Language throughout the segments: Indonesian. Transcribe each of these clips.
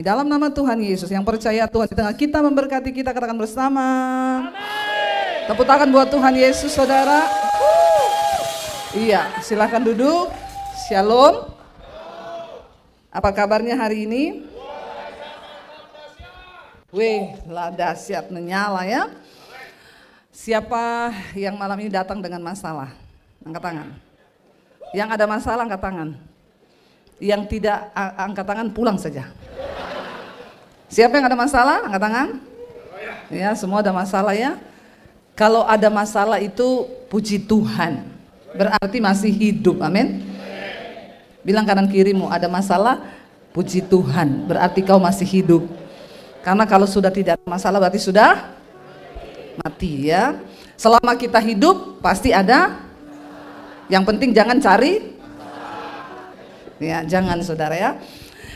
Dalam nama Tuhan Yesus, yang percaya Tuhan di tengah kita memberkati kita, katakan bersama. Amin. Tepuk tangan buat Tuhan Yesus, saudara. Iya, silakan duduk. Shalom. Apa kabarnya hari ini? Wih, lah dahsyat, menyala ya. Siapa yang malam ini datang dengan masalah? Angkat tangan. Yang ada masalah, angkat tangan. Yang tidak angkat tangan, pulang saja. Siapa yang ada masalah? Angkat tangan. Ya, semua ada masalah ya. Kalau ada masalah itu puji Tuhan, berarti masih hidup. Amin. Bilang kanan kirimu, ada masalah, puji Tuhan, berarti kau masih hidup. Karena kalau sudah tidak ada masalah berarti sudah mati ya. Selama kita hidup pasti ada. Yang penting jangan cari. Ya, jangan saudara ya.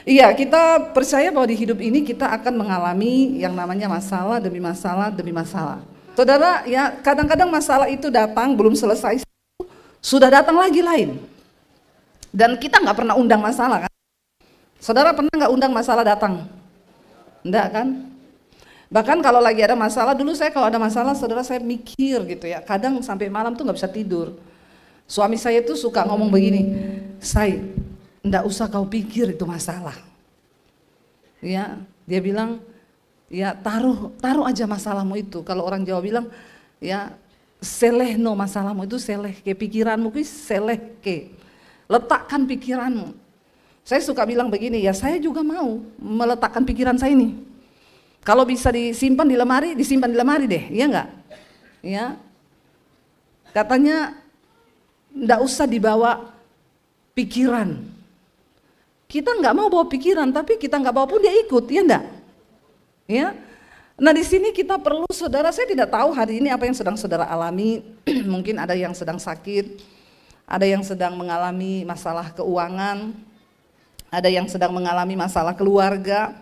Iya, kita percaya bahwa di hidup ini kita akan mengalami yang namanya masalah demi masalah demi masalah. Saudara, ya kadang-kadang masalah itu datang belum selesai, sudah datang lagi lain. Dan kita nggak pernah undang masalah kan? Saudara pernah nggak undang masalah datang? Enggak kan? Bahkan kalau lagi ada masalah, dulu saya kalau ada masalah, saudara saya mikir gitu ya. Kadang sampai malam tuh nggak bisa tidur. Suami saya tuh suka ngomong begini, "Say, nggak usah kau pikir itu masalah." Ya, dia bilang, ya taruh aja masalahmu itu. Kalau orang Jawa bilang, ya selehno masalahmu itu, seleh ke pikiranmu itu seleh ke. Letakkan pikiranmu. Saya suka bilang begini, ya saya juga mau meletakkan pikiran saya ini. Kalau bisa disimpan di lemari deh, ya enggak? Ya. Katanya nggak usah dibawa pikiran. Kita nggak mau bawa pikiran, tapi kita nggak bawa pun dia ikut, ya enggak? Ya. Nah di sini kita perlu, saudara, saya tidak tahu hari ini apa yang sedang saudara alami. Mungkin ada yang sedang sakit, ada yang sedang mengalami masalah keuangan, ada yang sedang mengalami masalah keluarga.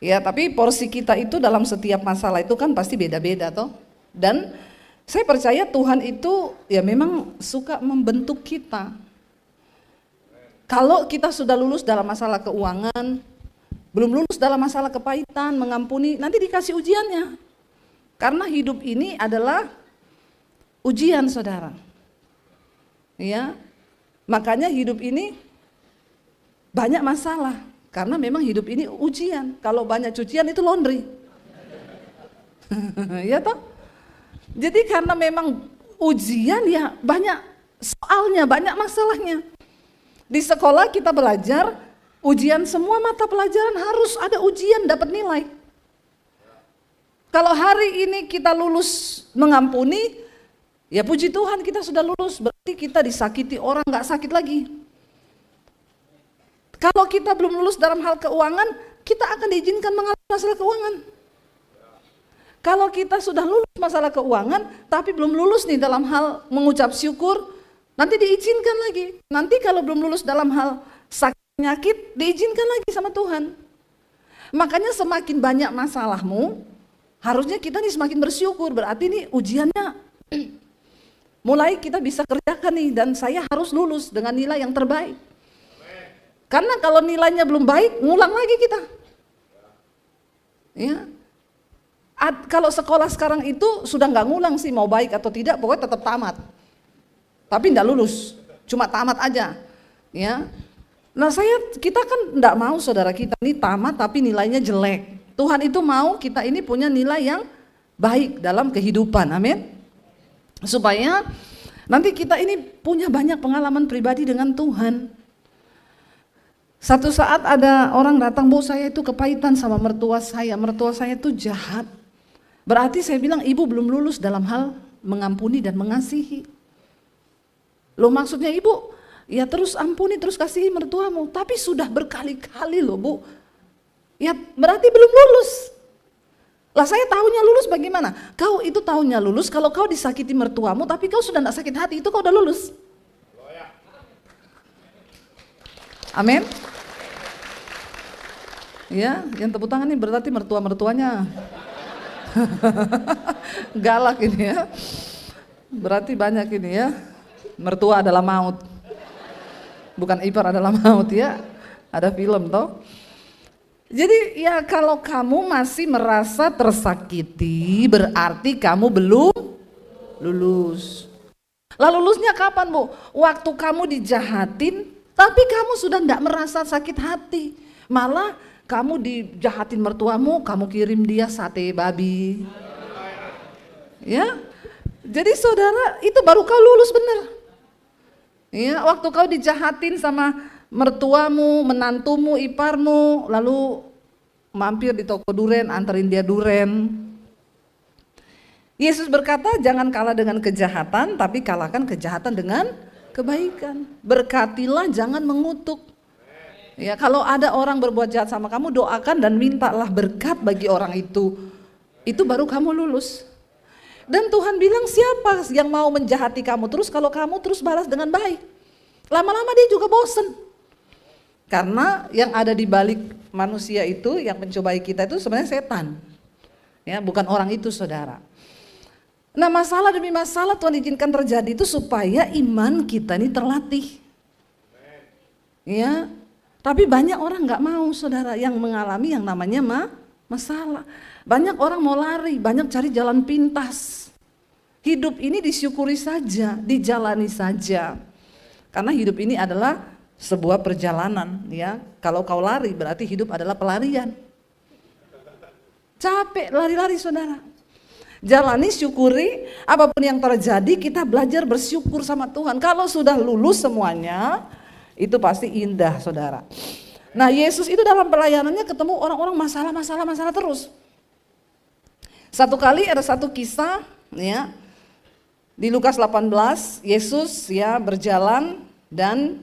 Ya, tapi porsi kita itu dalam setiap masalah itu kan pasti beda-beda toh. Dan saya percaya Tuhan itu ya memang suka membentuk kita. Kalau kita sudah lulus dalam masalah keuangan, belum lulus dalam masalah kepahitan, mengampuni, nanti dikasih ujiannya. Karena hidup ini adalah ujian, saudara. Ya, makanya hidup ini banyak masalah. Karena memang hidup ini ujian. Kalau banyak cucian itu laundry. Ya toh? Jadi karena memang ujian ya banyak soalnya, banyak masalahnya. Di sekolah kita belajar, ujian semua mata pelajaran harus ada ujian dapat nilai. Kalau hari ini kita lulus mengampuni, ya puji Tuhan kita sudah lulus, berarti kita disakiti orang gak sakit lagi. Kalau kita belum lulus dalam hal keuangan, kita akan diizinkan mengalami masalah keuangan. Kalau kita sudah lulus masalah keuangan, tapi belum lulus nih dalam hal mengucap syukur, nanti diizinkan lagi. Nanti kalau belum lulus dalam hal sakit penyakit, diizinkan lagi sama Tuhan. Makanya semakin banyak masalahmu, harusnya kita nih semakin bersyukur. Berarti nih ujiannya mulai kita bisa kerjakan nih, dan saya harus lulus dengan nilai yang terbaik. Karena kalau nilainya belum baik, ngulang lagi kita. Ya. Kalau sekolah sekarang itu sudah nggak ngulang sih, mau baik atau tidak, pokoknya tetap tamat. Tapi nggak lulus, cuma tamat aja. Ya. Nah kita kan nggak mau saudara kita ini tamat tapi nilainya jelek. Tuhan itu mau kita ini punya nilai yang baik dalam kehidupan, amin. Supaya nanti kita ini punya banyak pengalaman pribadi dengan Tuhan. Satu saat ada orang datang, "Bu, saya itu kepahitan sama mertua saya itu jahat." Berarti saya bilang, "Ibu belum lulus dalam hal mengampuni dan mengasihi." Loh maksudnya ibu, ya terus ampuni, terus kasihi mertuamu, tapi sudah berkali-kali loh Bu. Ya berarti belum lulus. Lah saya tahunya lulus bagaimana? Kau itu tahunya lulus kalau kau disakiti mertuamu, tapi kau sudah tidak sakit hati, itu kau udah lulus. Amin. Ya, yang tepuk tangan ini berarti mertua-mertuanya galak ini ya. Berarti banyak ini ya. Mertua adalah maut. Bukan ipar adalah maut ya. Ada film toh. Jadi ya kalau kamu masih merasa tersakiti, berarti kamu belum lulus. Lalu lulusnya kapan, Bu? Waktu kamu dijahatin, tapi kamu sudah tidak merasa sakit hati. Malah kamu dijahatin mertuamu, kamu kirim dia sate babi. Ya, jadi saudara, itu baru kau lulus benar. Ya, waktu kau dijahatin sama mertuamu, menantumu, iparmu, lalu mampir di toko duren, anterin dia duren. Yesus berkata, jangan kalah dengan kejahatan, tapi kalahkan kejahatan dengan kebaikan. Berkatilah, jangan mengutuk. Ya, kalau ada orang berbuat jahat sama kamu, doakan dan mintalah berkat bagi orang itu. Itu baru kamu lulus. Dan Tuhan bilang, siapa yang mau menjahati kamu terus kalau kamu terus balas dengan baik? Lama-lama dia juga bosen. Karena yang ada di balik manusia itu, yang mencobai kita itu sebenarnya setan. Ya, bukan orang itu, saudara. Nah, masalah demi masalah Tuhan izinkan terjadi itu supaya iman kita ini terlatih. Ya, tapi banyak orang nggak mau, saudara, yang mengalami yang namanya masalah. Banyak orang mau lari, banyak cari jalan pintas. Hidup ini disyukuri saja, dijalani saja. Karena hidup ini adalah sebuah perjalanan, ya. Kalau kau lari berarti hidup adalah pelarian. Capek lari-lari, saudara. Jalani, syukuri, apapun yang terjadi kita belajar bersyukur sama Tuhan. Kalau sudah lulus semuanya, itu pasti indah, saudara. Nah, Yesus itu dalam pelayanannya ketemu orang-orang masalah terus. Satu kali ada satu kisah, ya, di Lukas 18, Yesus ya berjalan dan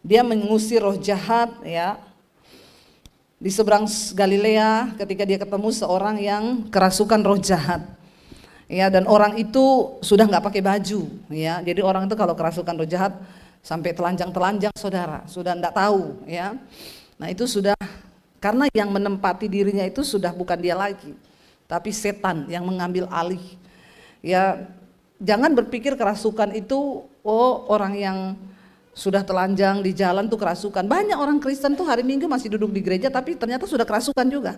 dia mengusir roh jahat, ya, di seberang Galilea ketika dia ketemu seorang yang kerasukan roh jahat. Ya, dan orang itu sudah nggak pakai baju, ya. Jadi orang itu kalau kerasukan roh jahat sampai telanjang, saudara, sudah nggak tahu, ya. Nah, itu sudah karena yang menempati dirinya itu sudah bukan dia lagi, tapi setan yang mengambil alih. Ya, jangan berpikir kerasukan itu orang yang sudah telanjang di jalan tuh kerasukan. Banyak orang Kristen tuh hari Minggu masih duduk di gereja tapi ternyata sudah kerasukan juga.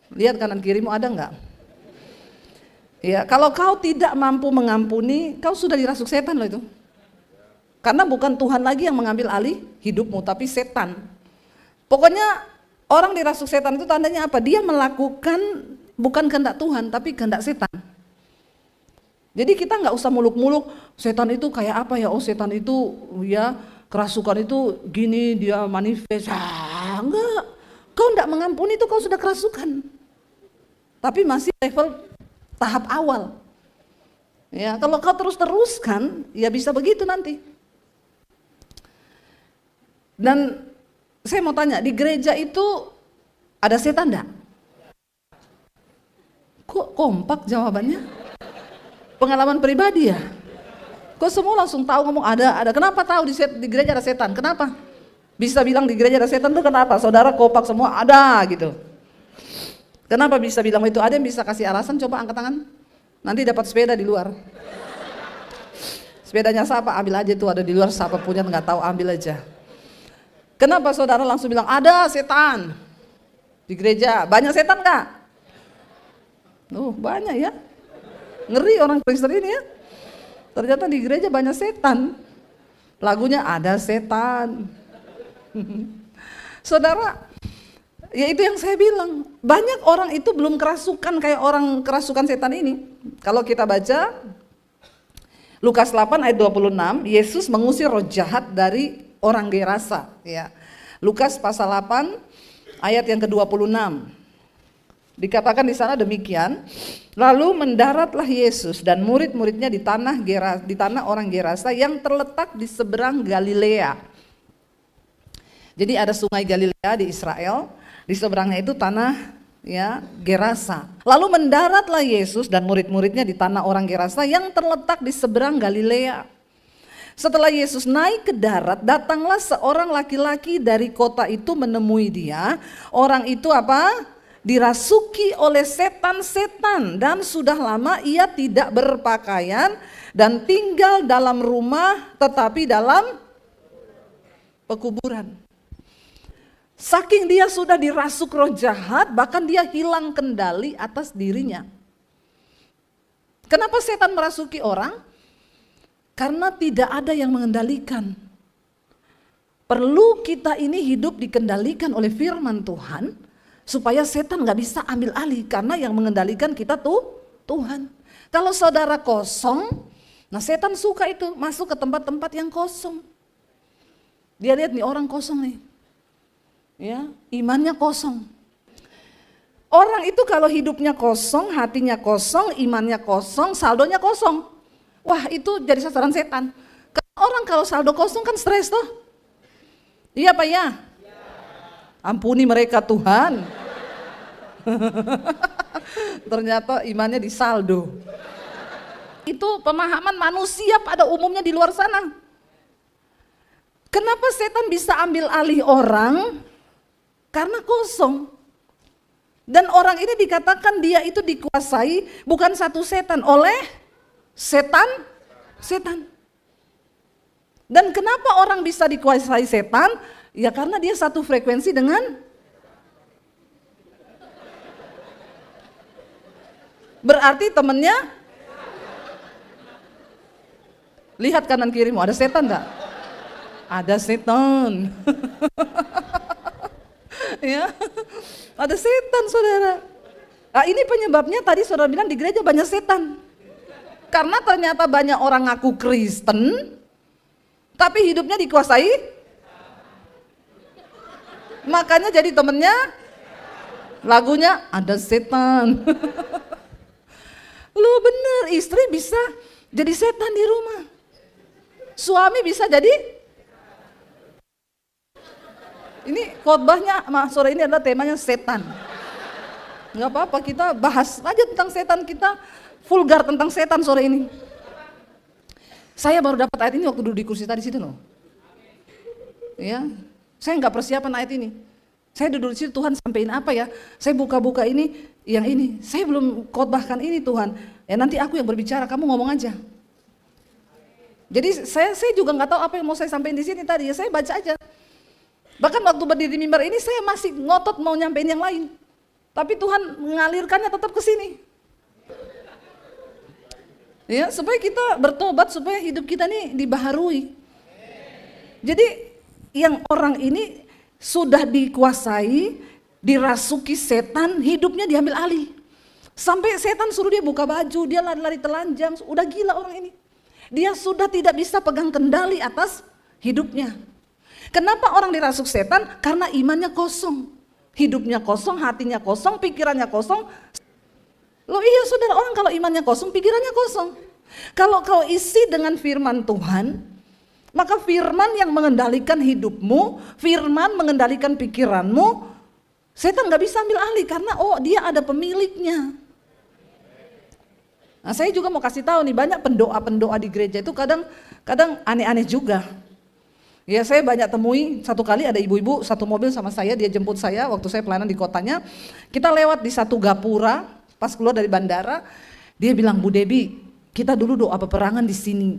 Lihat kanan kirimu ada nggak? Ya, kalau kau tidak mampu mengampuni, kau sudah dirasuk setan loh itu. Karena bukan Tuhan lagi yang mengambil alih hidupmu, tapi setan. Pokoknya orang dirasuk setan itu tandanya apa? Dia melakukan bukan kehendak Tuhan, tapi kehendak setan. Jadi kita nggak usah muluk-muluk, setan itu kayak apa ya? Oh, setan itu ya kerasukan itu gini, dia manifest. Enggak. Kau nggak mengampuni itu kau sudah kerasukan. Tapi masih level tahap awal. Ya, kalau kau teruskan, ya bisa begitu nanti. Dan saya mau tanya, di gereja itu ada setan enggak? Kok kompak jawabannya? Pengalaman pribadi ya? Kok semua langsung tahu ngomong ada. Kenapa tahu di gereja ada setan? Kenapa? Bisa bilang di gereja ada setan tuh kenapa? Saudara kompak semua ada gitu. Kenapa bisa bilang itu? Ada yang bisa kasih alasan? Coba angkat tangan. Nanti dapat sepeda di luar. Sepedanya siapa? Ambil aja tuh, ada di luar, siapa punya nggak tahu, ambil aja. Kenapa saudara langsung bilang ada setan di gereja? Banyak setan nggak? Banyak ya. Ngeri orang Kristen ini ya. Ternyata di gereja banyak setan. Lagunya ada setan. Saudara, ya itu yang saya bilang, banyak orang itu belum kerasukan kayak orang kerasukan setan ini. Kalau kita baca Lukas 8 ayat 26, Yesus mengusir roh jahat dari orang Gerasa, ya. Lukas pasal 8 ayat yang ke-26. Dikatakan di sana demikian, lalu mendaratlah Yesus dan murid-muridnya di tanah orang Gerasa yang terletak di seberang Galilea. Jadi ada sungai Galilea di Israel, di seberangnya itu tanah ya Gerasa. Lalu mendaratlah Yesus dan murid-muridnya di tanah orang Gerasa yang terletak di seberang Galilea. Setelah Yesus naik ke darat, datanglah seorang laki-laki dari kota itu menemui dia. Orang itu apa? Dirasuki oleh setan-setan dan sudah lama ia tidak berpakaian dan tinggal dalam rumah tetapi dalam pekuburan. Saking dia sudah dirasuk roh jahat, bahkan dia hilang kendali atas dirinya. Kenapa setan merasuki orang? Karena tidak ada yang mengendalikan. Perlu kita ini hidup dikendalikan oleh firman Tuhan, supaya setan gak bisa ambil alih, karena yang mengendalikan kita tuh Tuhan. Kalau saudara kosong, nah setan suka itu, masuk ke tempat-tempat yang kosong. Dia lihat nih orang kosong nih. Ya, imannya kosong. Orang itu kalau hidupnya kosong, hatinya kosong, imannya kosong, saldonya kosong. Wah, itu jadi sasaran setan. Orang kalau saldo kosong kan stres tuh. Iya Pak ya? Ampuni mereka Tuhan. Ternyata imannya di saldo. Itu pemahaman manusia pada umumnya di luar sana. Kenapa setan bisa ambil alih orang? Karena kosong. Dan orang ini dikatakan dia itu dikuasai bukan satu setan, oleh setan. Dan kenapa orang bisa dikuasai setan? Ya karena dia satu frekuensi dengan, berarti temennya, lihat kanan kirimu, ada setan enggak? Ada setan. Ya, ada setan saudara. Nah, ini penyebabnya tadi saudara bilang di gereja banyak setan. Karena ternyata banyak orang ngaku Kristen, tapi hidupnya dikuasai. Makanya jadi temennya, lagunya ada setan. Loh bener, istri bisa jadi setan di rumah. Suami bisa jadi. Ini khotbahnya sore ini adalah temanya setan. Nggak apa-apa, kita bahas aja tentang setan, kita vulgar tentang setan sore ini. Saya baru dapat ayat ini waktu duduk di kursi tadi situ loh. Ya, saya nggak persiapan ayat ini. Saya duduk di situ, Tuhan sampein apa ya? Saya buka-buka ini, yang ini. Saya belum khotbahkan ini Tuhan. Ya nanti aku yang berbicara, kamu ngomong aja. Jadi saya juga nggak tahu apa yang mau saya sampaikan di sini tadi. Ya saya baca aja. Bahkan waktu berdiri di mimbar ini saya masih ngotot mau nyampein yang lain. Tapi Tuhan mengalirkannya tetap ke sini. Ya, supaya kita bertobat, supaya hidup kita nih dibaharui. Jadi yang orang ini sudah dikuasai, dirasuki setan, hidupnya diambil alih. Sampai setan suruh dia buka baju, dia lari-lari telanjang, udah gila orang ini. Dia sudah tidak bisa pegang kendali atas hidupnya. Kenapa orang dirasuk setan? Karena imannya kosong, hidupnya kosong, hatinya kosong, pikirannya kosong. Loh iya saudara, orang kalau imannya kosong, pikirannya kosong. Kalau kau isi dengan firman Tuhan, maka firman yang mengendalikan hidupmu, firman mengendalikan pikiranmu, setan gak bisa ambil alih karena dia ada pemiliknya. Nah saya juga mau kasih tahu nih, banyak pendoa-pendoa di gereja itu kadang aneh-aneh juga. Ya saya banyak temui, satu kali ada ibu-ibu satu mobil sama saya, dia jemput saya waktu saya pelayanan di kotanya. Kita lewat di satu gapura, pas keluar dari bandara, dia bilang, Bu Debbie, kita dulu doa peperangan di sini.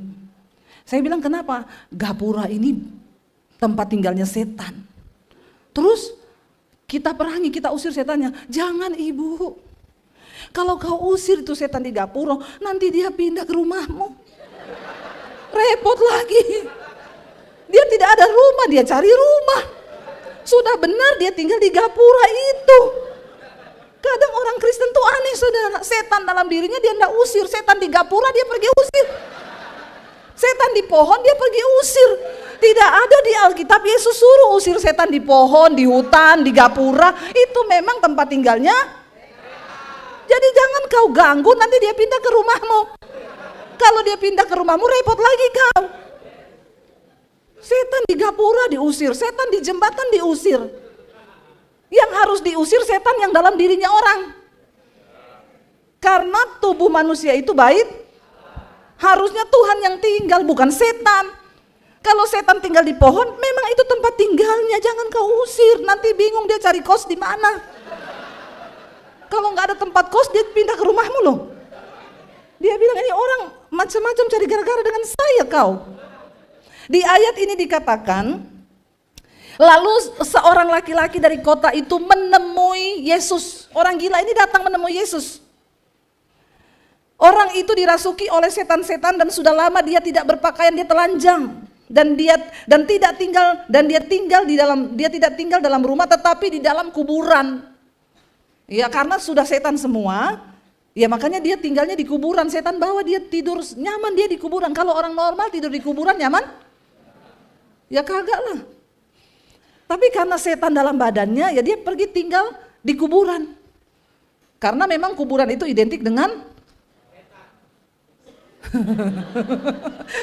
Saya bilang kenapa? Gapura ini tempat tinggalnya setan. Terus kita perangi, kita usir setannya. Jangan ibu, kalau kau usir itu setan di gapura, nanti dia pindah ke rumahmu. Repot lagi. Dia tidak ada rumah, dia cari rumah. Sudah benar dia tinggal di gapura itu. Kadang orang Kristen tuh aneh saudara. Setan dalam dirinya dia tidak usir. Setan di gapura dia pergi usir. Setan di pohon dia pergi usir. Tidak ada di Alkitab Yesus suruh usir setan di pohon, di hutan, di gapura. Itu memang tempat tinggalnya. Jadi jangan kau ganggu, nanti dia pindah ke rumahmu. Kalau dia pindah ke rumahmu repot lagi kau. Setan di gapura diusir, setan di jembatan diusir. Yang harus diusir setan yang dalam dirinya orang. Karena tubuh manusia itu baik, harusnya Tuhan yang tinggal bukan setan. Kalau setan tinggal di pohon, memang itu tempat tinggalnya, jangan kau usir. Nanti bingung dia cari kos di mana. Kalau nggak ada tempat kos dia pindah ke rumahmu loh. Dia bilang ini orang macam-macam cari gara-gara dengan saya kau. Di ayat ini dikatakan Lalu seorang laki-laki dari kota itu menemui Yesus. Orang gila ini datang menemui Yesus. Orang itu dirasuki oleh setan-setan dan sudah lama dia tidak berpakaian, dia telanjang dan dia tidak tinggal dalam rumah tetapi di dalam kuburan. Ya karena sudah setan semua, ya makanya dia tinggalnya di kuburan. Setan bawa dia tidur nyaman dia di kuburan. Kalau orang normal tidur di kuburan nyaman? Ya kagak lah. Tapi karena setan dalam badannya, ya dia pergi tinggal di kuburan. Karena memang kuburan itu identik dengan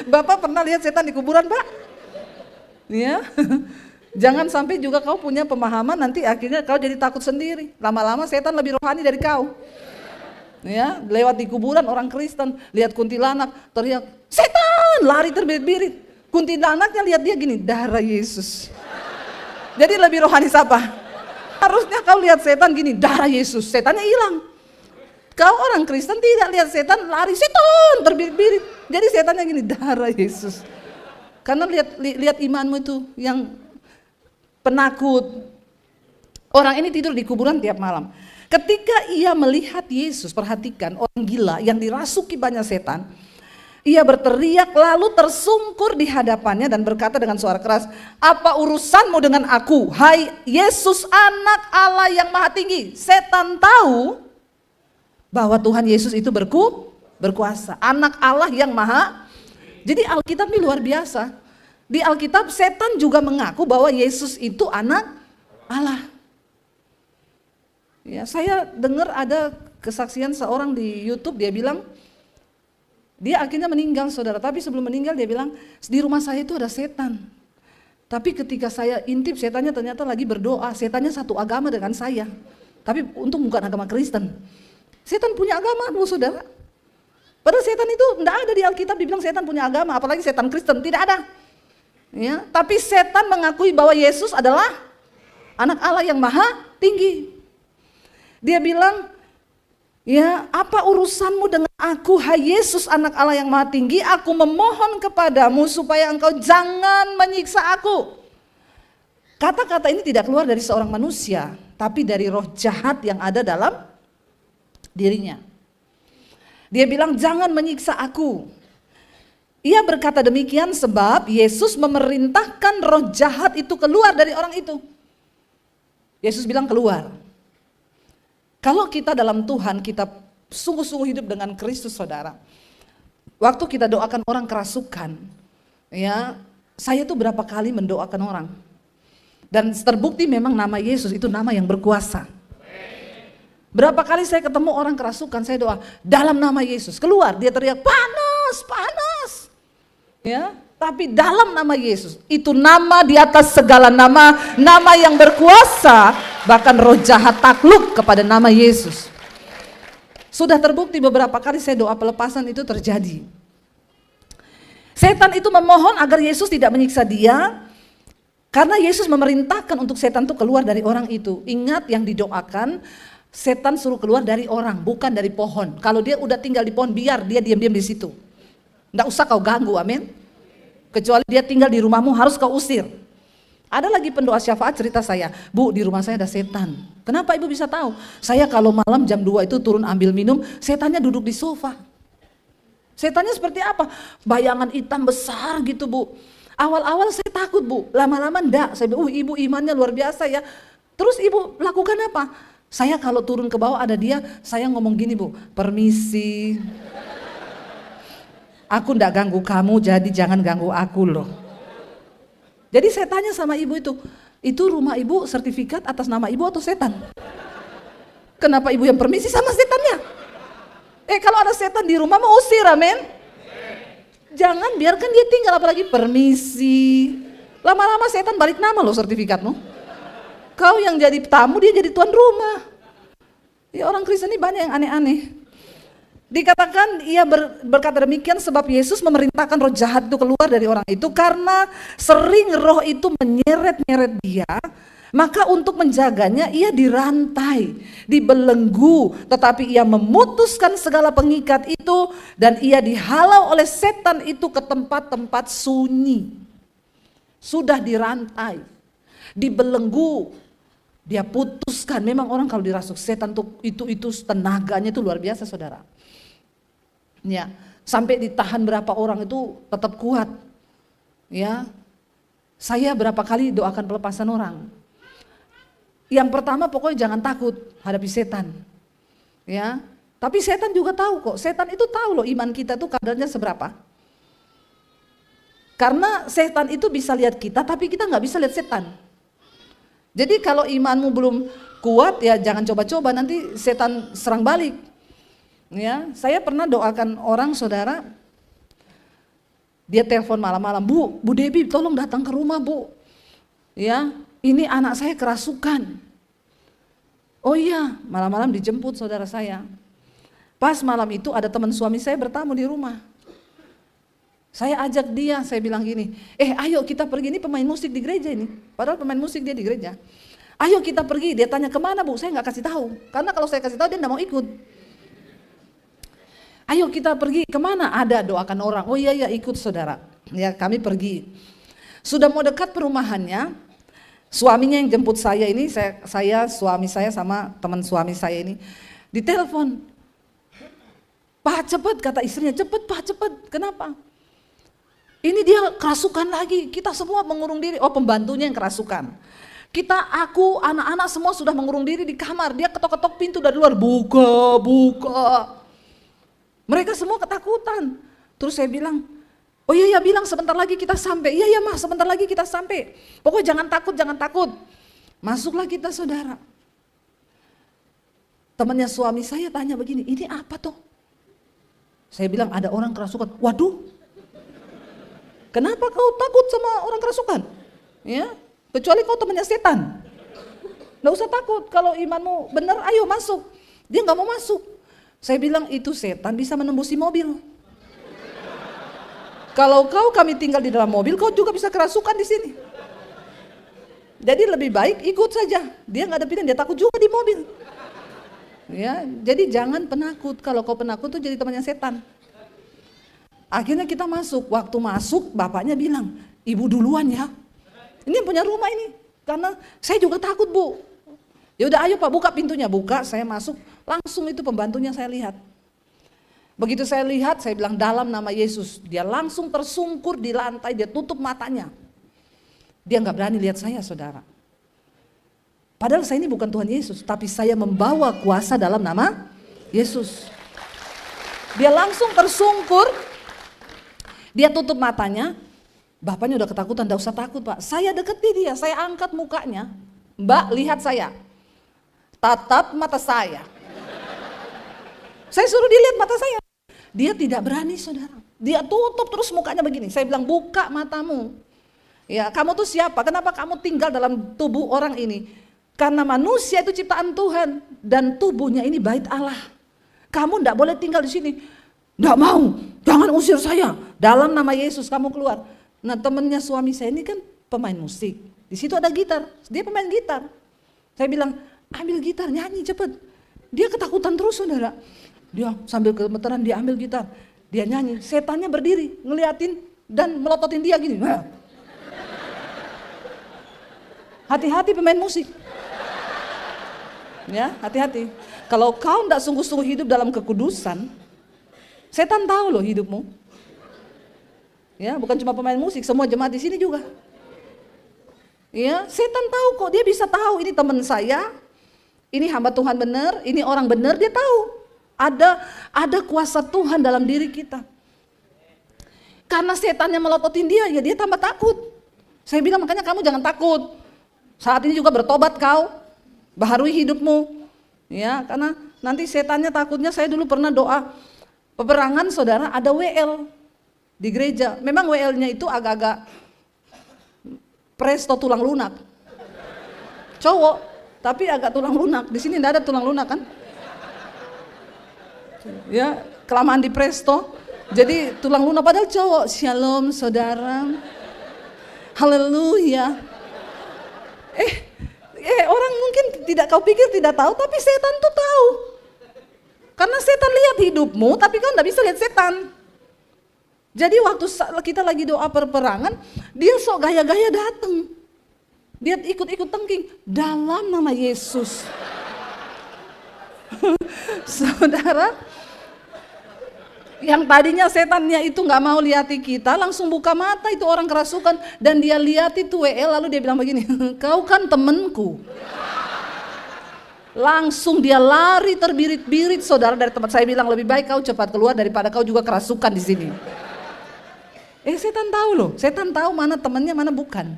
Bapak pernah lihat setan di kuburan, Pak? Ya. Jangan sampai juga kau punya pemahaman nanti akhirnya kau jadi takut sendiri. Lama-lama setan lebih rohani dari kau. Ya, lewat di kuburan orang Kristen, lihat kuntilanak, teriak, "Setan!" lari terbirit-birit. Kuntilanaknya lihat dia gini, darah Yesus. Jadi lebih rohani siapa? Harusnya kau lihat setan gini, darah Yesus, setannya hilang. Kau orang Kristen tidak lihat setan, lari setan, terbirit-birit. Jadi setannya gini, darah Yesus. Karena lihat imanmu itu yang penakut. Orang ini tidur di kuburan tiap malam. Ketika ia melihat Yesus, perhatikan orang gila yang dirasuki banyak setan. Ia berteriak lalu tersungkur di hadapannya dan berkata dengan suara keras, "Apa urusanmu dengan aku, hai Yesus anak Allah yang maha tinggi?" Setan tahu bahwa Tuhan Yesus itu berkuasa, anak Allah yang maha. Jadi Alkitab ini luar biasa. Di Alkitab setan juga mengaku bahwa Yesus itu anak Allah. Ya, saya dengar ada kesaksian seorang di YouTube, dia bilang dia akhirnya meninggal saudara, tapi sebelum meninggal dia bilang di rumah saya itu ada setan. Tapi ketika saya intip setannya ternyata lagi berdoa, setannya satu agama dengan saya. Tapi untung bukan agama Kristen. Setan punya agama loh saudara. Padahal setan itu tidak ada di Alkitab dibilang setan punya agama, apalagi setan Kristen, tidak ada. Ya, tapi setan mengakui bahwa Yesus adalah anak Allah yang maha tinggi. Dia bilang, ya apa urusanmu dengan aku, hai Yesus anak Allah yang maha tinggi, aku memohon kepadamu supaya engkau jangan menyiksa aku. Kata-kata ini tidak keluar dari seorang manusia, tapi dari roh jahat yang ada dalam dirinya. Dia bilang jangan menyiksa aku. Ia berkata demikian sebab Yesus memerintahkan roh jahat itu keluar dari orang itu. Yesus bilang keluar. Kalau kita dalam Tuhan, kita sungguh-sungguh hidup dengan Kristus saudara. Waktu kita doakan orang kerasukan, ya saya tuh berapa kali mendoakan orang. Dan terbukti memang nama Yesus itu nama yang berkuasa. Berapa kali saya ketemu orang kerasukan, saya doa dalam nama Yesus, keluar dia teriak panas, panas. Ya, tapi dalam nama Yesus, itu nama di atas segala nama, nama yang berkuasa, bahkan roh jahat takluk kepada nama Yesus. Sudah terbukti beberapa kali saya doa pelepasan itu terjadi. Setan itu memohon agar Yesus tidak menyiksa dia, karena Yesus memerintahkan untuk setan itu keluar dari orang itu. Ingat yang didoakan, setan suruh keluar dari orang, bukan dari pohon. Kalau dia udah tinggal di pohon, biar dia diam-diam di situ. Nggak usah kau ganggu, amin. Kecuali dia tinggal di rumahmu, harus kau usir. Ada lagi pendoa syafaat cerita saya, "Bu, di rumah saya ada setan." Kenapa ibu bisa tahu? Saya kalau malam jam 2 itu turun ambil minum, setannya duduk di sofa. Setannya seperti apa? Bayangan hitam besar gitu, Bu. Awal-awal saya takut, Bu. Lama-lama enggak. Saya bilang, ibu imannya luar biasa ya. Terus ibu lakukan apa? Saya kalau turun ke bawah ada dia, saya ngomong gini, Bu, "Permisi. Aku enggak ganggu kamu, jadi jangan ganggu aku loh." Jadi saya tanya sama ibu itu rumah ibu sertifikat atas nama ibu atau setan? Kenapa ibu yang permisi sama setannya? Kalau ada setan di rumah mau usir, amin. Jangan biarkan dia tinggal, apalagi permisi. Lama-lama setan balik nama loh sertifikatmu. Kau yang jadi tamu, dia jadi tuan rumah. Ya orang Kristen ini banyak yang aneh-aneh. Dikatakan ia berkata demikian sebab Yesus memerintahkan roh jahat itu keluar dari orang itu karena sering roh itu menyeret-nyeret dia. Maka untuk menjaganya ia dirantai, dibelenggu, tetapi ia memutuskan segala pengikat itu dan ia dihalau oleh setan itu ke tempat-tempat sunyi. Sudah dirantai. dibelenggu, dia putuskan. Memang orang kalau dirasuk setan tuh itu tenaganya itu luar biasa saudara. Ya, sampai ditahan berapa orang itu tetap kuat. Ya, saya berapa kali doakan pelepasan orang. Yang pertama pokoknya jangan takut hadapi setan. Ya, tapi setan juga tahu kok. Setan itu tahu loh iman kita tuh kadarnya seberapa. Karena setan itu bisa lihat kita, tapi kita nggak bisa lihat setan. Jadi kalau imanmu belum kuat ya jangan coba-coba, nanti setan serang balik. Ya, saya pernah doakan orang saudara, dia telepon malam-malam, Bu Debbie tolong datang ke rumah Bu. Ya, ini anak saya kerasukan. Oh iya, malam-malam dijemput saudara saya. Pas malam itu ada teman suami saya bertamu di rumah. Saya ajak dia, saya bilang gini, ayo kita pergi, ini pemain musik di gereja ini. Padahal pemain musik dia di gereja. Ayo kita pergi, dia tanya kemana Bu, saya nggak kasih tahu. Karena kalau saya kasih tahu dia nggak mau ikut. Ayo kita pergi, kemana? Ada doakan orang, oh iya ikut saudara. Ya kami pergi. Sudah mau dekat perumahannya, suaminya yang jemput saya ini, suami saya sama teman suami saya ini, ditelepon. Pak cepet, kata istrinya, cepet Pak cepet, kenapa? Ini dia kerasukan lagi, kita semua mengurung diri. Oh pembantunya yang kerasukan. Aku, anak-anak semua sudah mengurung diri di kamar. Dia ketok-ketok pintu dari luar, buka. Mereka semua ketakutan. Terus saya bilang, oh iya bilang sebentar lagi kita sampai. Iya mah sebentar lagi kita sampai. Pokoknya jangan takut. Masuklah kita saudara. Temannya suami saya tanya begini, ini apa toh? Saya bilang ada orang kerasukan. Waduh. Kenapa kau takut sama orang kerasukan? Ya, kecuali kau temannya setan. Nggak usah takut, kalau imanmu benar ayo masuk. Dia nggak mau masuk. Saya bilang itu setan bisa menembusi mobil. Kalau kami tinggal di dalam mobil, kau juga bisa kerasukan di sini. Jadi lebih baik ikut saja. Dia nggak ada pilihan, dia takut juga di mobil. Ya, jadi jangan penakut. Kalau kau penakut tuh jadi temannya setan. Akhirnya kita masuk, waktu masuk bapaknya bilang, ibu duluan ya. Ini yang punya rumah ini, karena saya juga takut Bu. Ya udah ayo Pak buka pintunya, buka, saya masuk, langsung itu pembantunya saya lihat. Begitu saya lihat, saya bilang dalam nama Yesus, dia langsung tersungkur di lantai, dia tutup matanya. Dia nggak berani lihat saya saudara. Padahal saya ini bukan Tuhan Yesus, tapi saya membawa kuasa dalam nama Yesus. Dia langsung tersungkur. Dia tutup matanya, bapaknya udah ketakutan, gak usah takut Pak. Saya deketi dia, saya angkat mukanya. Mbak lihat saya, tatap mata saya. Saya suruh dilihat mata saya. Dia tidak berani saudara. Dia tutup terus mukanya begini. Saya bilang buka matamu. Ya kamu tuh siapa? Kenapa kamu tinggal dalam tubuh orang ini? Karena manusia itu ciptaan Tuhan. Dan tubuhnya ini bait Allah. Kamu gak boleh tinggal di sini. Nggak mau, jangan usir saya. Dalam nama Yesus kamu keluar. Nah temennya suami saya ini kan pemain musik. Di situ ada gitar, dia pemain gitar. Saya bilang, ambil gitar, nyanyi cepet. Dia ketakutan terus saudara. Dia sambil gemeteran dia ambil gitar. Dia nyanyi, setannya berdiri, ngeliatin dan melototin dia gini. Hati-hati pemain musik. Ya, hati-hati. Kalau kau tidak sungguh-sungguh hidup dalam kekudusan, setan tahu loh hidupmu. Ya, bukan cuma pemain musik, semua jemaat di sini juga. Ya, setan tahu kok, dia bisa tahu ini teman saya, ini hamba Tuhan benar, ini orang benar, dia tahu. Ada kuasa Tuhan dalam diri kita. Karena setannya melototin dia, ya dia tambah takut. Saya bilang makanya kamu jangan takut. Saat ini juga bertobat kau, baharui hidupmu. Ya, karena nanti setannya takutnya, saya dulu pernah doa peperangan saudara, ada WL di gereja. Memang WL-nya itu agak-agak presto tulang lunak. Cowok, tapi agak tulang lunak. Di sini enggak ada tulang lunak kan? Ya, kelamaan di presto. Jadi tulang lunak padahal cowok. Shalom saudara. Haleluya. Orang mungkin tidak kau pikir tidak tahu, tapi setan tuh tahu. Karena setan lihat hidupmu, tapi kau enggak bisa lihat setan. Jadi waktu kita lagi doa perperangan, dia sok gaya-gaya datang. Dia ikut-ikut tengking dalam nama Yesus. Saudara, yang tadinya setannya itu nggak mau lihati kita, langsung buka mata itu orang kerasukan, dan dia lihat itu WL, lalu dia bilang begini, kau kan temenku. Langsung dia lari terbirit-birit, saudara, dari tempat. Saya bilang lebih baik kau cepat keluar daripada kau juga kerasukan di sini. Setan tahu loh, setan tahu mana temannya mana bukan.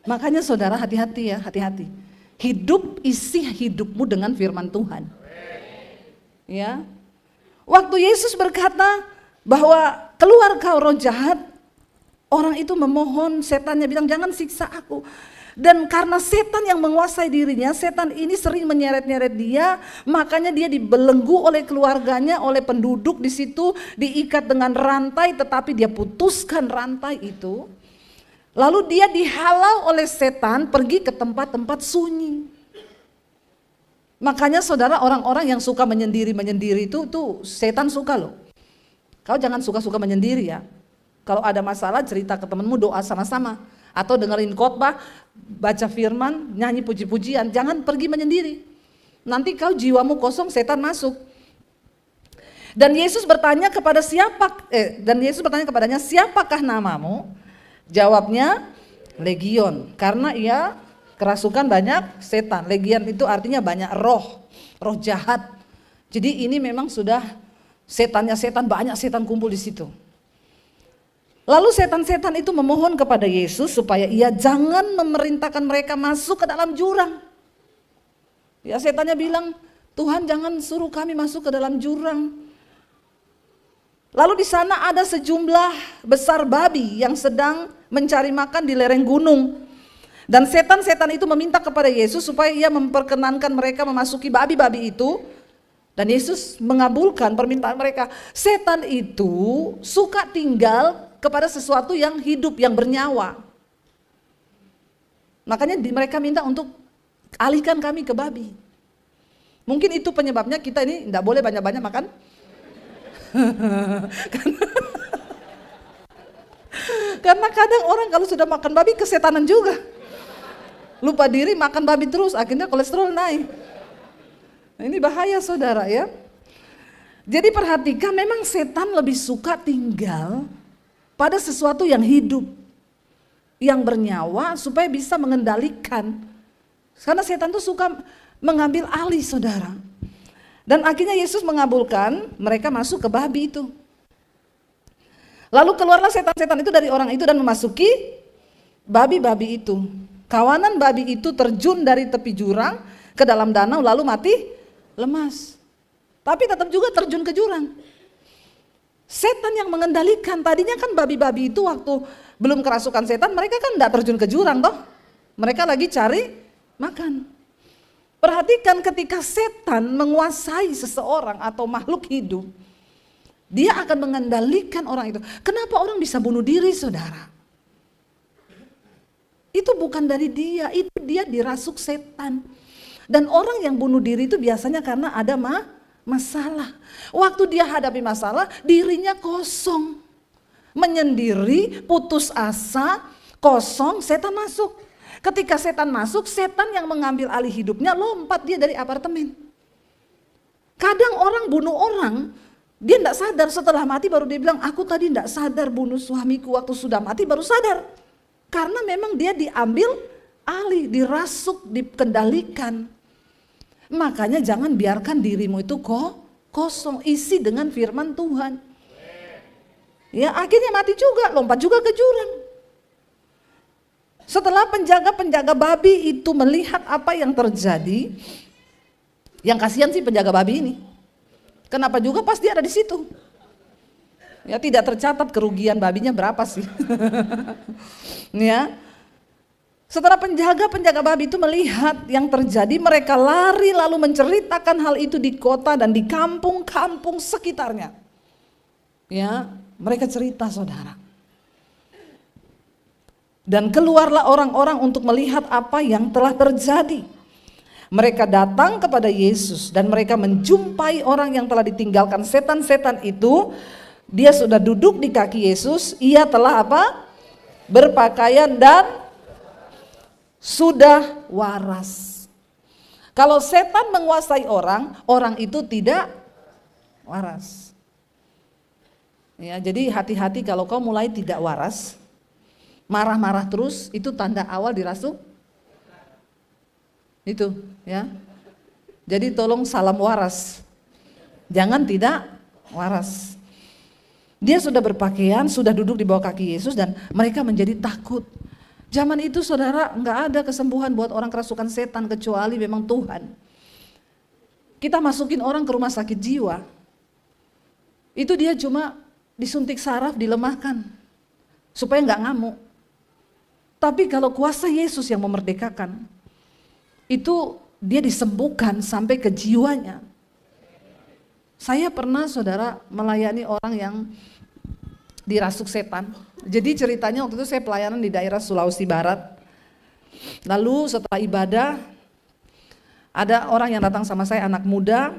Makanya saudara hati-hati ya, hati-hati. Isi hidupmu dengan firman Tuhan. Ya. Waktu Yesus berkata bahwa keluar kau roh jahat, orang itu memohon, setannya bilang jangan siksa aku. Dan karena setan yang menguasai dirinya, setan ini sering menyeret-nyeret dia, makanya dia dibelenggu oleh keluarganya, oleh penduduk di situ, diikat dengan rantai, tetapi dia putuskan rantai itu. Lalu dia dihalau oleh setan pergi ke tempat-tempat sunyi. Makanya saudara, orang-orang yang suka menyendiri itu tuh setan suka loh. Kau jangan suka-suka menyendiri ya. Kalau ada masalah cerita ke temanmu, doa sama-sama. Atau dengerin khotbah, baca firman, nyanyi puji-pujian. Jangan pergi menyendiri. Nanti kau jiwamu kosong, setan masuk. Dan Yesus bertanya kepadanya, siapakah namamu? Jawabnya, Legion. Karena ia kerasukan banyak setan. Legion itu artinya banyak roh jahat. Jadi ini memang sudah banyak setan kumpul di situ. Lalu setan-setan itu memohon kepada Yesus supaya ia jangan memerintahkan mereka masuk ke dalam jurang. Ya, setannya bilang, Tuhan jangan suruh kami masuk ke dalam jurang. Lalu di sana ada sejumlah besar babi yang sedang mencari makan di lereng gunung. Dan setan-setan itu meminta kepada Yesus supaya ia memperkenankan mereka memasuki babi-babi itu. Dan Yesus mengabulkan permintaan mereka. Setan itu suka tinggal kepada sesuatu yang hidup, yang bernyawa. Makanya mereka minta untuk alihkan kami ke babi. Mungkin itu penyebabnya kita ini tidak boleh banyak-banyak makan. Karena kadang orang kalau sudah makan babi kesetanan juga. Lupa diri makan babi terus, akhirnya kolesterol naik. Nah, ini bahaya saudara ya. Jadi perhatikan, memang setan lebih suka tinggal pada sesuatu yang hidup, yang bernyawa supaya bisa mengendalikan. Karena setan itu suka mengambil alih saudara. Dan akhirnya Yesus mengabulkan mereka masuk ke babi itu. Lalu keluarlah setan-setan itu dari orang itu dan memasuki babi-babi itu. Kawanan babi itu terjun dari tepi jurang ke dalam danau lalu mati lemas. Tapi tetap juga terjun ke jurang. Setan yang mengendalikan, tadinya kan babi-babi itu waktu belum kerasukan setan, mereka kan tidak terjun ke jurang toh. Mereka lagi cari makan. Perhatikan ketika setan menguasai seseorang atau makhluk hidup, dia akan mengendalikan orang itu. Kenapa orang bisa bunuh diri saudara? Itu bukan dari dia, itu dia dirasuk setan. Dan orang yang bunuh diri itu biasanya karena ada masalah. Waktu dia hadapi masalah, dirinya kosong. Menyendiri, putus asa, kosong, setan masuk. Ketika setan masuk, setan yang mengambil alih hidupnya lompat dia dari apartemen. Kadang orang bunuh orang, dia tidak sadar, setelah mati baru dia bilang, aku tadi tidak sadar bunuh suamiku, waktu sudah mati baru sadar. Karena memang dia diambil alih, dirasuk, dikendalikan. Makanya jangan biarkan dirimu itu kosong, isi dengan firman Tuhan. Ya akhirnya mati juga, lompat juga ke jurang. Setelah penjaga-penjaga babi itu melihat apa yang terjadi, yang kasihan sih penjaga babi ini. Kenapa juga pas dia ada di situ? Ya tidak tercatat kerugian babinya berapa sih. Ya. Setelah penjaga-penjaga babi itu melihat yang terjadi, mereka lari lalu menceritakan hal itu di kota dan di kampung-kampung sekitarnya. Ya, mereka cerita saudara. Dan keluarlah orang-orang untuk melihat apa yang telah terjadi. Mereka datang kepada Yesus dan mereka menjumpai orang yang telah ditinggalkan setan-setan itu. Dia sudah duduk di kaki Yesus, ia telah apa? Berpakaian dan sudah waras. Kalau setan menguasai orang, orang itu tidak waras. Ya, jadi hati-hati kalau kau mulai tidak waras, marah-marah terus, itu tanda awal dirasuk. Itu, ya. Jadi tolong salam waras. Jangan tidak waras. Dia sudah berpakaian, sudah duduk di bawah kaki Yesus dan mereka menjadi takut. Zaman itu saudara nggak ada kesembuhan buat orang kerasukan setan kecuali memang Tuhan. Kita masukin orang ke rumah sakit jiwa, itu dia cuma disuntik saraf, dilemahkan supaya nggak ngamuk. Tapi kalau kuasa Yesus yang memerdekakan, itu dia disembuhkan sampai ke jiwanya. Saya pernah saudara melayani orang yang dirasuk setan. Jadi ceritanya waktu itu saya pelayanan di daerah Sulawesi Barat. Lalu setelah ibadah, ada orang yang datang sama saya, anak muda.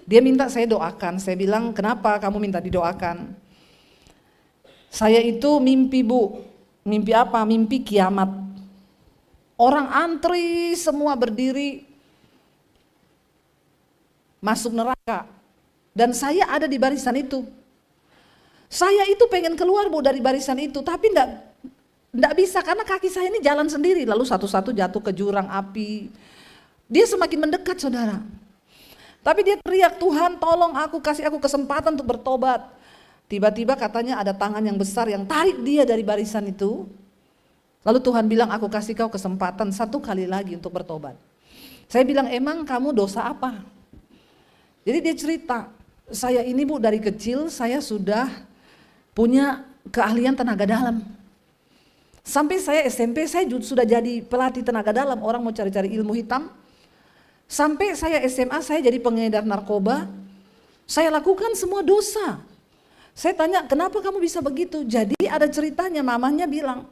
Dia minta saya doakan. Saya bilang, kenapa kamu minta didoakan? Saya itu mimpi bu. Mimpi apa? Mimpi kiamat. Orang antri semua berdiri masuk neraka. Dan saya ada di barisan itu. Saya itu pengen keluar bu dari barisan itu, tapi enggak bisa karena kaki saya ini jalan sendiri. Lalu satu-satu jatuh ke jurang api. Dia semakin mendekat saudara. Tapi dia teriak, Tuhan tolong aku, kasih aku kesempatan untuk bertobat. Tiba-tiba katanya ada tangan yang besar yang tarik dia dari barisan itu. Lalu Tuhan bilang, aku kasih kau kesempatan 1 kali lagi untuk bertobat. Saya bilang, emang kamu dosa apa? Jadi dia cerita, saya ini bu dari kecil saya sudah punya keahlian tenaga dalam. Sampai saya SMP saya sudah jadi pelatih tenaga dalam, orang mau cari-cari ilmu hitam. Sampai saya SMA saya jadi pengedar narkoba. Saya lakukan semua dosa. Saya tanya, kenapa kamu bisa begitu? Jadi ada ceritanya, mamanya bilang,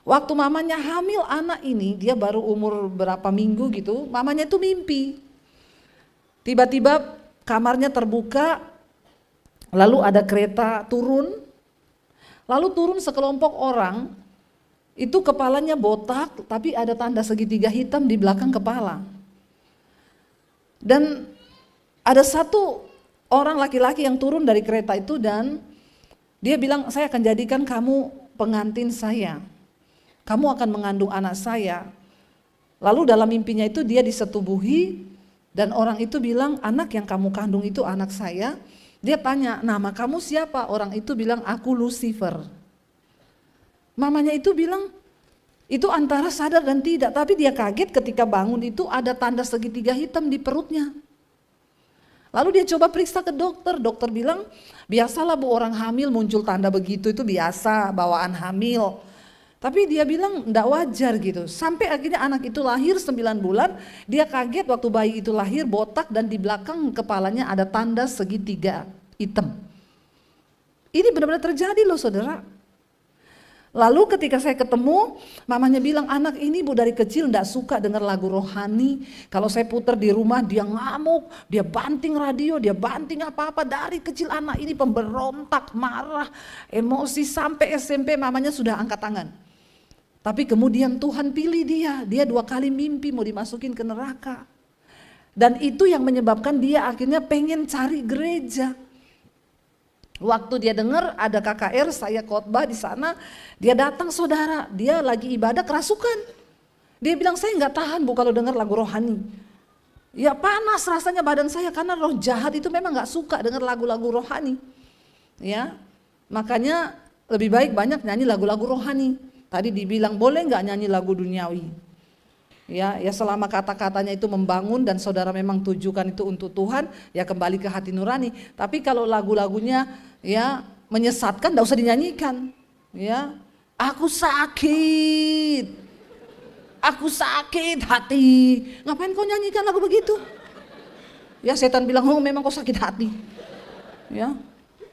waktu mamanya hamil anak ini, dia baru umur berapa minggu gitu, mamanya itu mimpi. Tiba-tiba kamarnya terbuka, lalu ada kereta turun, lalu turun sekelompok orang, itu kepalanya botak, tapi ada tanda segitiga hitam di belakang kepala. Dan ada satu orang laki-laki yang turun dari kereta itu dan dia bilang, saya akan jadikan kamu pengantin saya. Kamu akan mengandung anak saya. Lalu dalam mimpinya itu dia disetubuhi dan orang itu bilang, anak yang kamu kandung itu anak saya. Dia tanya, nama kamu siapa? Orang itu bilang, aku Lucifer. Mamanya itu bilang, itu antara sadar dan tidak, tapi dia kaget ketika bangun itu ada tanda segitiga hitam di perutnya. Lalu dia coba periksa ke dokter, dokter bilang, biasalah bu orang hamil muncul tanda begitu, itu biasa bawaan hamil. Tapi dia bilang enggak wajar gitu, sampai akhirnya anak itu lahir 9 bulan, dia kaget waktu bayi itu lahir botak dan di belakang kepalanya ada tanda segitiga hitam. Ini benar-benar terjadi loh saudara. Lalu ketika saya ketemu, mamanya bilang, anak ini bu dari kecil enggak suka dengar lagu rohani. Kalau saya putar di rumah dia ngamuk, dia banting radio, dia banting apa-apa. Dari kecil anak ini pemberontak, marah, emosi, sampai SMP mamanya sudah angkat tangan. Tapi kemudian Tuhan pilih dia 2 kali mimpi mau dimasukin ke neraka. Dan itu yang menyebabkan dia akhirnya pengen cari gereja. Waktu dia dengar ada KKR, saya khotbah di sana, dia datang saudara, dia lagi ibadah kerasukan. Dia bilang, saya nggak tahan bu kalau dengar lagu rohani. Ya panas rasanya badan saya karena roh jahat itu memang nggak suka dengar lagu-lagu rohani. Ya, makanya lebih baik banyak nyanyi lagu-lagu rohani. Tadi dibilang boleh nggak nyanyi lagu duniawi? Ya selama kata-katanya itu membangun dan saudara memang tujukan itu untuk Tuhan, ya kembali ke hati nurani. Tapi kalau lagu-lagunya ya menyesatkan, enggak usah dinyanyikan. Ya, aku sakit hati. Ngapain kau nyanyikan lagu begitu? Ya setan bilang, oh memang kau sakit hati. Ya,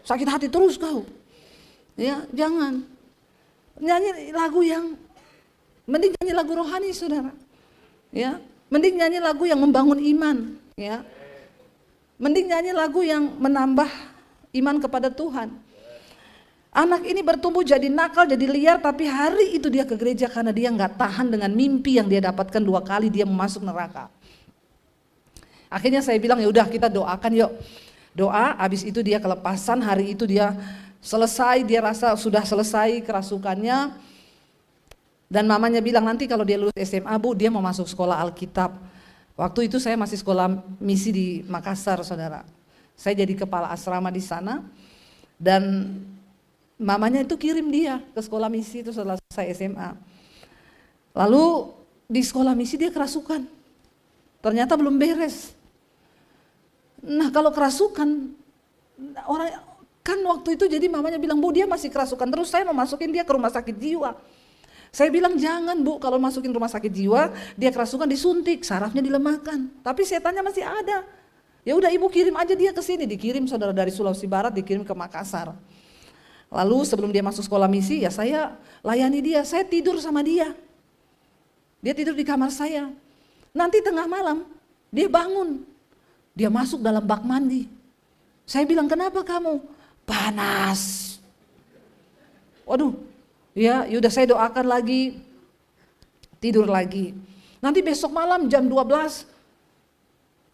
sakit hati terus kau. Ya jangan nyanyi lagu yang, mending nyanyi lagu rohani saudara. Ya, mending nyanyi lagu yang membangun iman, ya. Mending nyanyi lagu yang menambah iman kepada Tuhan. Anak ini bertumbuh jadi nakal, jadi liar, tapi hari itu dia ke gereja karena dia nggak tahan dengan mimpi yang dia dapatkan 2 kali dia masuk neraka. Akhirnya saya bilang, ya udah kita doakan yuk. Doa, habis itu dia kelepasan, hari itu dia selesai, dia rasa sudah selesai kerasukannya. Dan mamanya bilang nanti kalau dia lulus SMA Bu, dia mau masuk sekolah Alkitab. Waktu itu saya masih sekolah misi di Makassar, saudara. Saya jadi kepala asrama di sana. Dan mamanya itu kirim dia ke sekolah misi itu setelah saya SMA. Lalu di sekolah misi dia kerasukan. Ternyata belum beres. Nah kalau kerasukan, orang kan waktu itu jadi mamanya bilang, Bu dia masih kerasukan terus, saya mau masukin dia ke rumah sakit jiwa. Saya bilang jangan Bu, kalau masukin rumah sakit jiwa, dia kerasukan disuntik, sarafnya dilemahkan. Tapi setannya masih ada. Ya udah Ibu kirim aja dia ke sini, dikirim saudara dari Sulawesi Barat, dikirim ke Makassar. Lalu sebelum dia masuk sekolah misi, ya saya layani dia, saya tidur sama dia. Dia tidur di kamar saya. Nanti tengah malam, dia bangun. Dia masuk dalam bak mandi. Saya bilang, kenapa kamu? Panas. Waduh, ya yaudah saya doakan lagi. Tidur lagi. Nanti besok malam jam 12,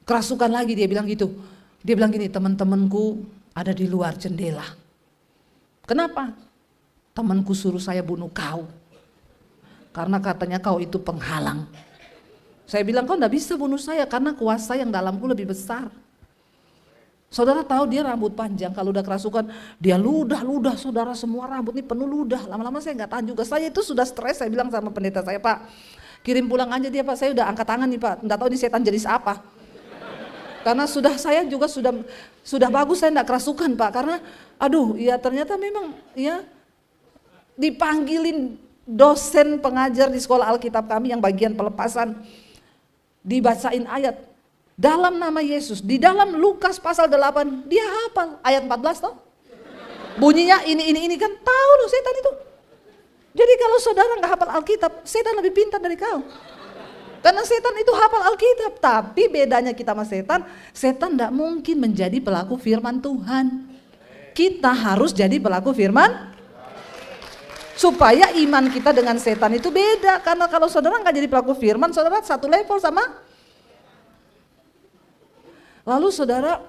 kerasukan lagi, dia bilang gitu. Dia bilang gini, teman-temanku ada di luar jendela. Kenapa? Temanku suruh saya bunuh kau. Karena katanya kau itu penghalang. Saya bilang kau enggak bisa bunuh saya karena kuasa yang dalamku lebih besar. Saudara tahu dia rambut panjang, kalau udah kerasukan dia ludah, saudara semua rambut ini penuh ludah. Lama-lama saya enggak tahan juga, saya itu sudah stres, saya bilang sama pendeta saya, Pak kirim pulang aja dia Pak, saya udah angkat tangan nih Pak, enggak tahu ini setan jenis apa. Karena saya juga sudah bagus saya enggak kerasukan Pak, karena aduh ya ternyata memang ya dipanggilin dosen pengajar di sekolah Alkitab kami yang bagian pelepasan. Dibacain ayat dalam nama Yesus, di dalam Lukas pasal 8 dia hafal ayat 14 toh. Bunyinya ini kan, tahu loh setan itu. Jadi kalau saudara nggak hafal Alkitab, setan lebih pintar dari kau. Karena setan itu hafal Alkitab, tapi bedanya kita sama setan nggak mungkin menjadi pelaku firman Tuhan. Kita harus jadi pelaku firman supaya iman kita dengan setan itu beda. Karena kalau saudara nggak jadi pelaku firman, saudara satu level sama. Lalu saudara,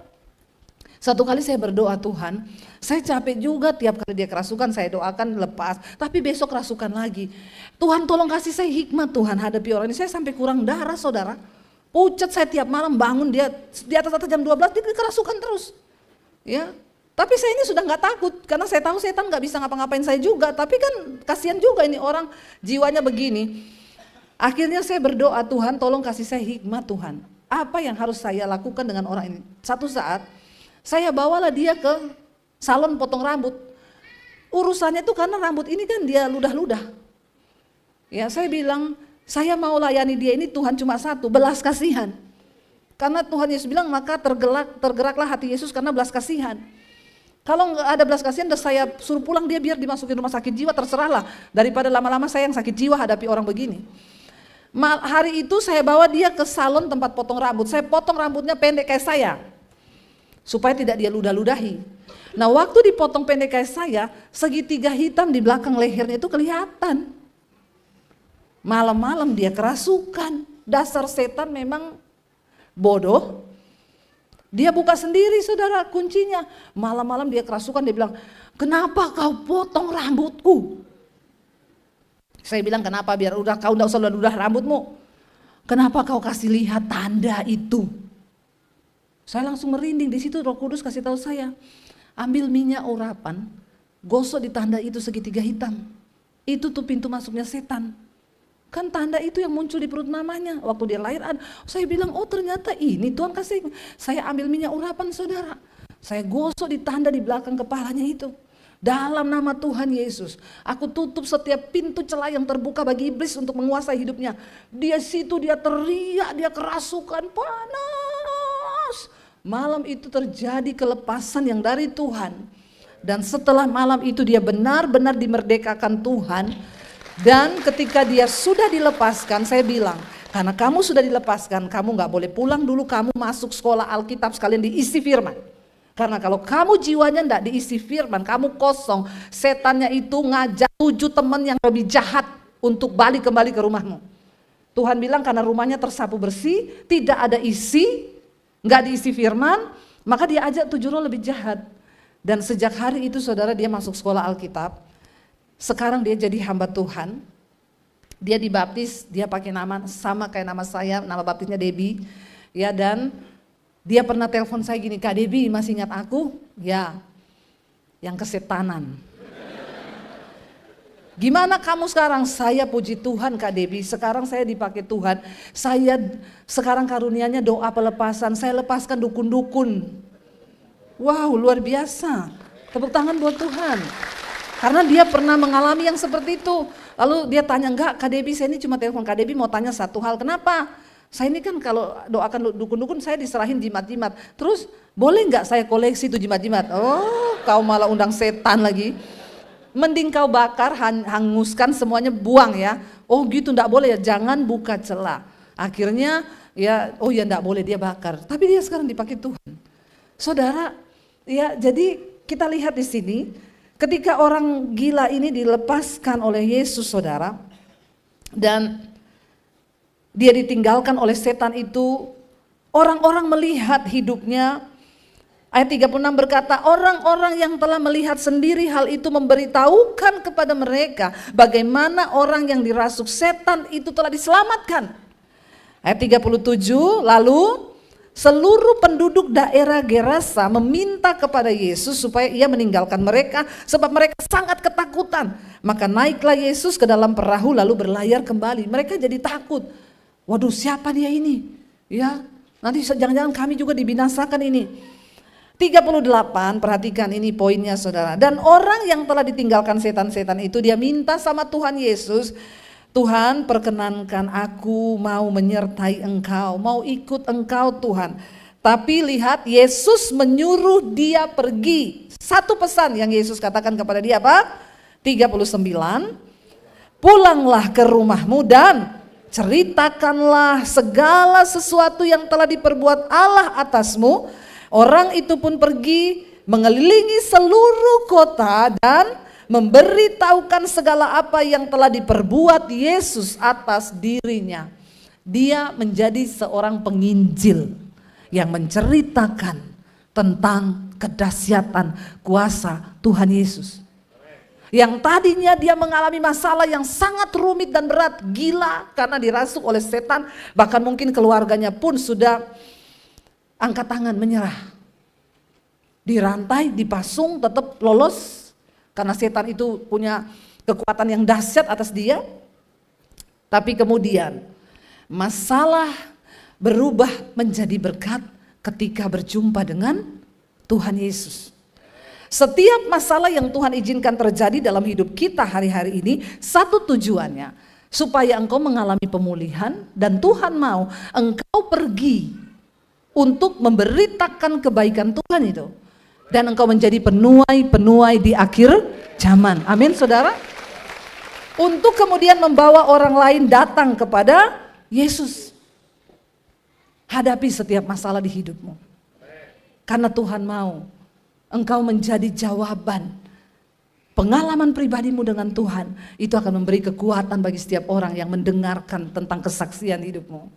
satu kali saya berdoa, Tuhan saya capek juga tiap kali dia kerasukan saya doakan lepas, tapi besok kerasukan lagi. Tuhan tolong kasih saya hikmat Tuhan hadapi orang ini. Saya sampai kurang darah saudara, pucat saya tiap malam bangun dia di atas jam 12 dia kerasukan terus. Ya. Tapi saya ini sudah nggak takut karena saya tahu setan nggak bisa ngapa-ngapain saya juga. Tapi kan kasihan juga ini orang jiwanya begini. Akhirnya saya berdoa, Tuhan tolong kasih saya hikmat Tuhan. Apa yang harus saya lakukan dengan orang ini? Satu saat saya bawalah dia ke salon potong rambut. Urusannya itu karena rambut ini kan dia ludah-ludah. Ya saya bilang saya mau layani dia ini Tuhan cuma satu, belas kasihan. Karena Tuhan Yesus bilang maka tergeraklah hati Yesus karena belas kasihan. Kalau nggak ada belas kasihan, saya suruh pulang dia biar dimasukin rumah sakit jiwa, terserahlah. Daripada lama-lama saya yang sakit jiwa hadapi orang begini. Hari itu saya bawa dia ke salon tempat potong rambut. Saya potong rambutnya pendek kayak saya, supaya tidak dia ludah-ludahi. Nah waktu dipotong pendek kayak saya, segitiga hitam di belakang lehernya itu kelihatan. Malam-malam dia kerasukan. Dasar setan memang bodoh. Dia buka sendiri saudara kuncinya. Malam-malam dia kerasukan, dia bilang, kenapa kau potong rambutku? Saya bilang, kenapa? Biar udah kau enggak usah ludah rambutmu. Kenapa kau kasih lihat tanda itu? Saya langsung merinding. Di situ Roh Kudus kasih tahu saya, ambil minyak urapan, gosok di tanda itu segitiga hitam. Itu tuh pintu masuknya setan. Kan tanda itu yang muncul di perut mamanya waktu dia lahir. Saya bilang, oh ternyata ini Tuhan kasih. Saya ambil minyak urapan saudara. Saya gosok di tanda di belakang kepalanya itu. Dalam nama Tuhan Yesus, aku tutup setiap pintu celah yang terbuka bagi iblis untuk menguasai hidupnya. Dia situ dia teriak, dia kerasukan, panas. Malam itu terjadi kelepasan yang dari Tuhan. Dan setelah malam itu dia benar-benar dimerdekakan Tuhan. Dan ketika dia sudah dilepaskan, saya bilang, karena kamu sudah dilepaskan, kamu gak boleh pulang dulu, kamu masuk sekolah Alkitab sekalian diisi firman. Karena kalau kamu jiwanya tidak diisi firman, kamu kosong, setannya itu ngajak 7 teman yang lebih jahat untuk balik kembali ke rumahmu. Tuhan bilang karena rumahnya tersapu bersih, tidak ada isi, nggak diisi firman, maka dia ajak 7 roh lebih jahat. Dan sejak hari itu saudara dia masuk sekolah Alkitab, sekarang dia jadi hamba Tuhan, dia dibaptis, dia pakai nama sama kayak nama saya, nama baptisnya Debbie, ya, dan dia pernah telepon saya gini, Kak Debbie masih ingat aku? Ya, yang kesetanan. Gimana kamu sekarang? Saya puji Tuhan Kak Debbie, sekarang saya dipakai Tuhan. Saya sekarang karunianya doa pelepasan, saya lepaskan dukun-dukun. Wow, luar biasa. Tepuk tangan buat Tuhan. Karena dia pernah mengalami yang seperti itu. Lalu dia tanya, enggak Kak Debbie, saya ini cuma telepon Kak Debbie mau tanya satu hal, kenapa? Saya ini kan kalau doakan dukun-dukun saya diserahin jimat-jimat. Terus boleh nggak saya koleksi itu jimat-jimat? Oh, kau malah undang setan lagi. Mending kau bakar, hanguskan semuanya, buang ya. Oh gitu, nggak boleh ya, jangan buka celah. Akhirnya ya, oh ya nggak boleh dia bakar. Tapi dia sekarang dipakai Tuhan. Saudara, ya jadi kita lihat di sini, ketika orang gila ini dilepaskan oleh Yesus saudara, dan dia ditinggalkan oleh setan itu, orang-orang melihat hidupnya. Ayat 36 berkata, orang-orang yang telah melihat sendiri hal itu memberitahukan kepada mereka bagaimana orang yang dirasuk setan itu telah diselamatkan. Ayat 37, lalu seluruh penduduk daerah Gerasa meminta kepada Yesus supaya ia meninggalkan mereka sebab mereka sangat ketakutan. Maka naiklah Yesus ke dalam perahu lalu berlayar kembali. Mereka jadi takut. Waduh, siapa dia ini? Ya, nanti jangan-jangan kami juga dibinasakan ini. 38, perhatikan ini poinnya saudara. Dan orang yang telah ditinggalkan setan-setan itu dia minta sama Tuhan Yesus, Tuhan perkenankan aku mau menyertai engkau, mau ikut engkau Tuhan. Tapi lihat Yesus menyuruh dia pergi. Satu pesan yang Yesus katakan kepada dia apa? 39, pulanglah ke rumahmu dan ceritakanlah segala sesuatu yang telah diperbuat Allah atasmu. Orang itu pun pergi mengelilingi seluruh kota dan memberitahukan segala apa yang telah diperbuat Yesus atas dirinya. Dia menjadi seorang penginjil yang menceritakan tentang kedahsyatan kuasa Tuhan Yesus. Yang tadinya dia mengalami masalah yang sangat rumit dan berat, gila karena dirasuk oleh setan, bahkan mungkin keluarganya pun sudah angkat tangan menyerah. Dirantai, dipasung, tetap lolos karena setan itu punya kekuatan yang dahsyat atas dia. Tapi kemudian masalah berubah menjadi berkat ketika berjumpa dengan Tuhan Yesus. Setiap masalah yang Tuhan izinkan terjadi dalam hidup kita hari-hari ini, satu tujuannya, supaya engkau mengalami pemulihan dan Tuhan mau engkau pergi untuk memberitakan kebaikan Tuhan itu. Dan engkau menjadi penuai-penuai di akhir zaman. Amin saudara. Untuk kemudian membawa orang lain datang kepada Yesus. Hadapi setiap masalah di hidupmu. Karena Tuhan mau engkau menjadi jawaban. Pengalaman pribadimu dengan Tuhan itu akan memberi kekuatan bagi setiap orang yang mendengarkan tentang kesaksian hidupmu.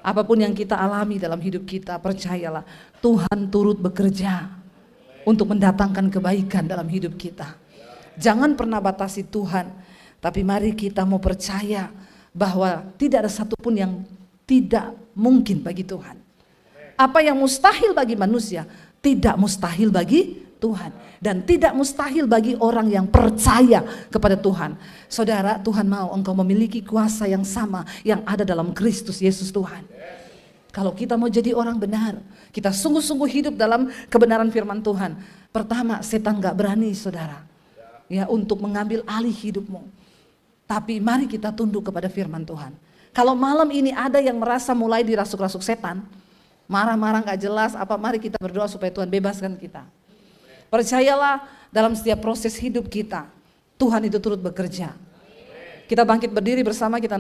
Apapun yang kita alami dalam hidup kita, percayalah Tuhan turut bekerja untuk mendatangkan kebaikan dalam hidup kita. Jangan pernah batasi Tuhan, tapi mari kita mau percaya bahwa tidak ada satupun yang tidak mungkin bagi Tuhan. Apa yang mustahil bagi manusia, tidak mustahil bagi Tuhan. Dan tidak mustahil bagi orang yang percaya kepada Tuhan. Saudara, Tuhan mau engkau memiliki kuasa yang sama yang ada dalam Kristus Yesus Tuhan. Kalau kita mau jadi orang benar, kita sungguh-sungguh hidup dalam kebenaran firman Tuhan. Pertama, setan gak berani saudara, ya, untuk mengambil alih hidupmu. Tapi mari kita tunduk kepada firman Tuhan. Kalau malam ini ada yang merasa mulai dirasuk-rasuk setan, marah-marah gak jelas apa, mari kita berdoa supaya Tuhan bebaskan kita. Percayalah dalam setiap proses hidup kita, Tuhan itu turut bekerja. Kita bangkit berdiri bersama, kita